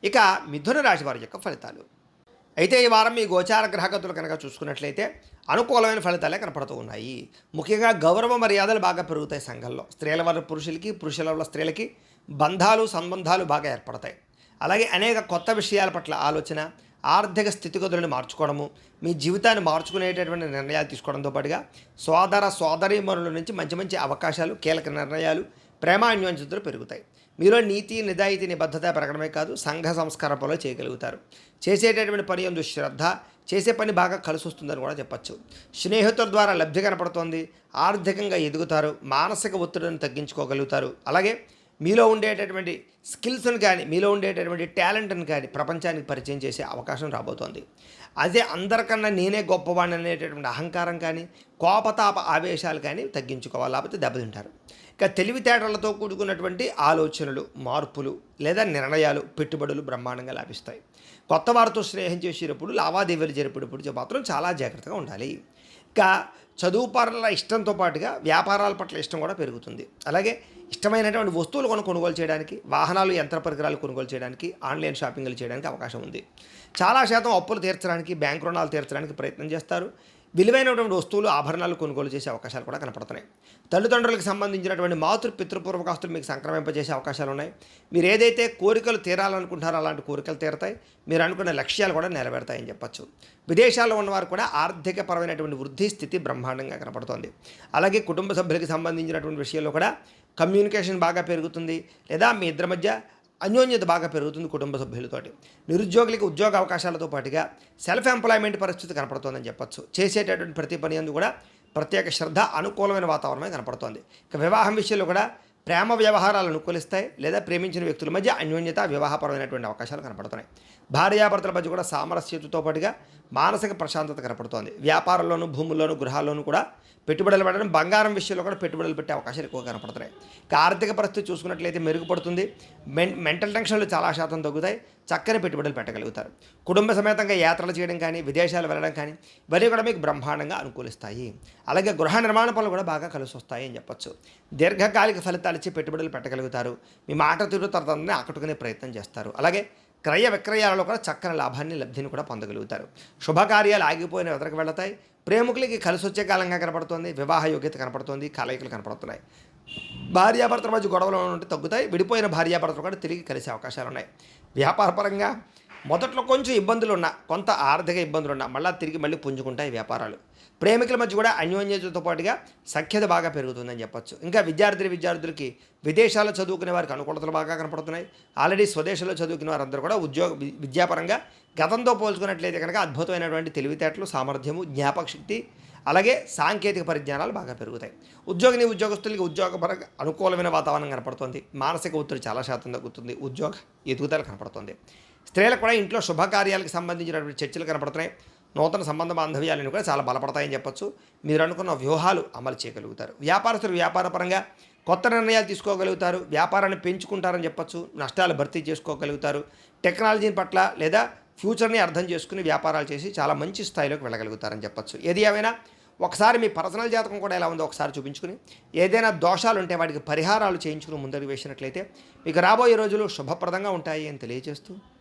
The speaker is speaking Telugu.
ఇక మిథున రాశి వారి యొక్క ఫలితాలు. అయితే ఈ వారం మీ గోచార గ్రహగతులు కనుక చూసుకున్నట్లయితే అనుకూలమైన ఫలితాలే కనపడుతూ ఉన్నాయి. ముఖ్యంగా గౌరవ మర్యాదలు బాగా పెరుగుతాయి సంఘంలో. స్త్రీల వల్ల పురుషులకి, పురుషుల వల్ల స్త్రీలకి బంధాలు, సంబంధాలు బాగా ఏర్పడతాయి. అలాగే అనేక కొత్త విషయాల పట్ల ఆలోచన, ఆర్థిక స్థితిగతులను మార్చుకోవడము, మీ జీవితాన్ని మార్చుకునేటటువంటి నిర్ణయాలు తీసుకోవడంతో పాటుగా సోదర సోదరీమణుల నుంచి మంచి మంచి అవకాశాలు, కీలక నిర్ణయాలు, ప్రేమాన్యోన్యతలు పెరుగుతాయి. మీలో నీతి, నిజాయితీ, నిబద్ధత పెరగడమే కాదు, సంఘ సంస్కార పనులు చేయగలుగుతారు. చేసేటటువంటి పని యందు శ్రద్ధ, చేసే పని బాగా కలిసి వస్తుందని కూడా చెప్పచ్చు. స్నేహితుల ద్వారా లబ్ధి కనపడుతోంది. ఆర్థికంగా ఎదుగుతారు. మానసిక ఒత్తిడిని తగ్గించుకోగలుగుతారు. అలాగే మీలో ఉండేటటువంటి స్కిల్స్ని కానీ, మీలో ఉండేటటువంటి టాలెంట్ని కానీ ప్రపంచానికి పరిచయం చేసే అవకాశం రాబోతోంది. అదే అందరికన్నా నేనే గొప్పవాడిని అనేటటువంటి అహంకారం కానీ, కోపతాప ఆవేశాలు కానీ తగ్గించుకోవాలి, లేకపోతే దెబ్బతింటారు. ఇక తెలివితేటలతో కూడుకున్నటువంటి ఆలోచనలు, మార్పులు లేదా నిర్ణయాలు, పెట్టుబడులు బ్రహ్మాండంగా లాభిస్తాయి. కొత్త వారితో స్నేహం చేసేటప్పుడు, లావాదేవీలు జరిపేటప్పుడు మాత్రం చాలా జాగ్రత్తగా ఉండాలి. ఇక చదువు పట్ల ఇష్టంతో పాటుగా వ్యాపారాల పట్ల ఇష్టం కూడా పెరుగుతుంది. అలాగే ఇష్టమైనటువంటి వస్తువులు కొనుగోలు చేయడానికి, వాహనాలు, యంత్ర పరికరాలు కొనుగోలు చేయడానికి, ఆన్లైన్ షాపింగ్లు చేయడానికి అవకాశం ఉంది. చాలా శాతం అప్పులు తీర్చడానికి, బ్యాంక్ రుణాలు తీర్చడానికి ప్రయత్నం చేస్తారు. విలువైనటువంటి వస్తువులు, ఆభరణాలు కొనుగోలు చేసే అవకాశాలు కూడా కనపడుతున్నాయి. తల్లిదండ్రులకు సంబంధించినటువంటి పితృపూర్వకాస్తులు మీకు సంక్రమింపజేసే అవకాశాలు ఉన్నాయి. మీరు ఏదైతే కోరికలు తీరాలనుకుంటారో అలాంటి కోరికలు తీరతాయి. మీరు అనుకున్న లక్ష్యాలు కూడా నెరవేరుతాయని చెప్పచ్చు. విదేశాల్లో ఉన్నవారు కూడా ఆర్థికపరమైనటువంటి వృద్ధి స్థితి బ్రహ్మాండంగా కనపడుతోంది. అలాగే కుటుంబ సభ్యులకు సంబంధించినటువంటి విషయాల్లో కూడా కమ్యూనికేషన్ బాగా పెరుగుతుంది, లేదా మీ ఇద్దరి మధ్య అన్యోన్యత బాగా పెరుగుతుంది కుటుంబ సభ్యులతోటి. నిరుద్యోగులకి ఉద్యోగ అవకాశాలతో పాటుగా సెల్ఫ్ ఎంప్లాయ్మెంట్ పరిస్థితి కనపడుతోందని చెప్పచ్చు. చేసేటటువంటి ప్రతి పని అందు కూడా ప్రత్యేక శ్రద్ధ, అనుకూలమైన వాతావరణమే కనపడుతోంది. ఇక వివాహం విషయంలో కూడా ప్రేమ వ్యవహారాలు అనుకూలిస్తాయి, లేదా ప్రేమించిన వ్యక్తుల మధ్య అన్యోన్యత, వివాహపరమైనటువంటి అవకాశాలు కనపడుతున్నాయి. భార్యాభర్తల మధ్య కూడా సామరస్యతతో పాటుగా మానసిక ప్రశాంతత కనపడుతోంది. వ్యాపారంలోనూ, భూముల్లోనూ, గృహాల్లోనూ కూడా పెట్టుబడులు పెట్టడం, బంగారం విషయంలో కూడా పెట్టుబడులు పెట్టే అవకాశాలు ఎక్కువ కనపడుతున్నాయి. ఇక ఆర్థిక పరిస్థితి చూసుకున్నట్లయితే మెరుగుపడుతుంది. మెంటల్ టెన్షన్లు చాలా శాతం తగ్గుతాయి. చక్కని పెట్టుబడులు పెట్టగలుగుతారు. కుటుంబ సమేతంగా యాత్రలు చేయడం కానీ, విదేశాలు వెళ్ళడం కానీ ఇవన్నీ కూడా మీకు బ్రహ్మాండంగా అనుకూలిస్తాయి. అలాగే గృహ నిర్మాణ పనులు కూడా బాగా కలిసి వస్తాయి అని చెప్పచ్చు. దీర్ఘకాలిక ఫలితాలు ఇచ్చి పెట్టుబడులు పెట్టగలుగుతారు. మీ మాట తీరు తరతరాన్ని ఆకట్టుకునే ప్రయత్నం చేస్తారు. అలాగే క్రయ విక్రయాలలో కూడా చక్కని లాభాన్ని, లబ్ధిని కూడా పొందగలుగుతారు. శుభకార్యాలు ఆగిపోయిన ఎదురుకు వెళతాయి. ప్రేమికులకి కలిసి వచ్చే కాలంగా కనపడుతుంది. వివాహ యోగ్యత కనపడుతుంది. కలయికలు కనపడుతున్నాయి. భార్యాభర్తల మధ్య గొడవలు ఉంటే తగ్గుతాయి. విడిపోయిన భార్యాభర్తలు కూడా తిరిగి కలిసే అవకాశాలు ఉన్నాయి. వ్యాపారపరంగా మొదట్లో కొంచెం ఇబ్బందులున్నా, కొంత ఆర్థిక ఇబ్బందులున్నా మళ్ళీ పుంజుకుంటాయి వ్యాపారాలు. ప్రేమికుల మధ్య కూడా అన్యోన్యతతో పాటుగా సఖ్యత బాగా పెరుగుతుందని చెప్పచ్చు. ఇంకా విద్యార్థులకి విదేశాల్లో చదువుకునే వారికి అనుకూలతలు బాగా కనపడుతున్నాయి. ఆల్రెడీ స్వదేశంలో చదువుకునే వారందరూ కూడా విద్యాపరంగా గతంతో పోల్చుకున్నట్లయితే కనుక అద్భుతమైనటువంటి తెలివితేటలు, సామర్థ్యము, జ్ఞాపక శక్తి, అలాగే సాంకేతిక పరిజ్ఞానాలు బాగా పెరుగుతాయి. ఉద్యోగస్తులకి ఉద్యోగపరంగా అనుకూలమైన వాతావరణం కనపడుతుంది. మానసిక ఒత్తిడి చాలా శాతం తగ్గుతుంది. ఉద్యోగ ఎదుగుదల కనపడుతుంది. స్త్రీలకు కూడా ఇంట్లో శుభకార్యాలకు సంబంధించినటువంటి చర్చలు కనపడుతున్నాయి. నూతన సంబంధ బాంధవ్యాలను కూడా చాలా బలపడతాయని చెప్పచ్చు. మీరు అనుకున్న వ్యూహాలు అమలు చేయగలుగుతారు. వ్యాపారస్తులు వ్యాపారపరంగా కొత్త నిర్ణయాలు తీసుకోగలుగుతారు. వ్యాపారాన్ని పెంచుకుంటారని చెప్పచ్చు. నష్టాలు భర్తీ చేసుకోగలుగుతారు. టెక్నాలజీ పట్ల లేదా ఫ్యూచర్ని అర్థం చేసుకుని వ్యాపారాలు చేసి చాలా మంచి స్థాయిలోకి వెళ్ళగలుగుతారని చెప్పచ్చు. ఏది ఏమైనా ఒకసారి మీ పర్సనల్ జాతకం కూడా ఎలా ఉందో ఒకసారి చూపించుకుని, ఏదైనా దోషాలు ఉంటే వాటికి పరిహారాలు చేయించుకుని ముందడుగు వేసినట్లయితే మీకు రాబోయే రోజులు శుభప్రదంగా ఉంటాయి అని తెలియజేస్తూ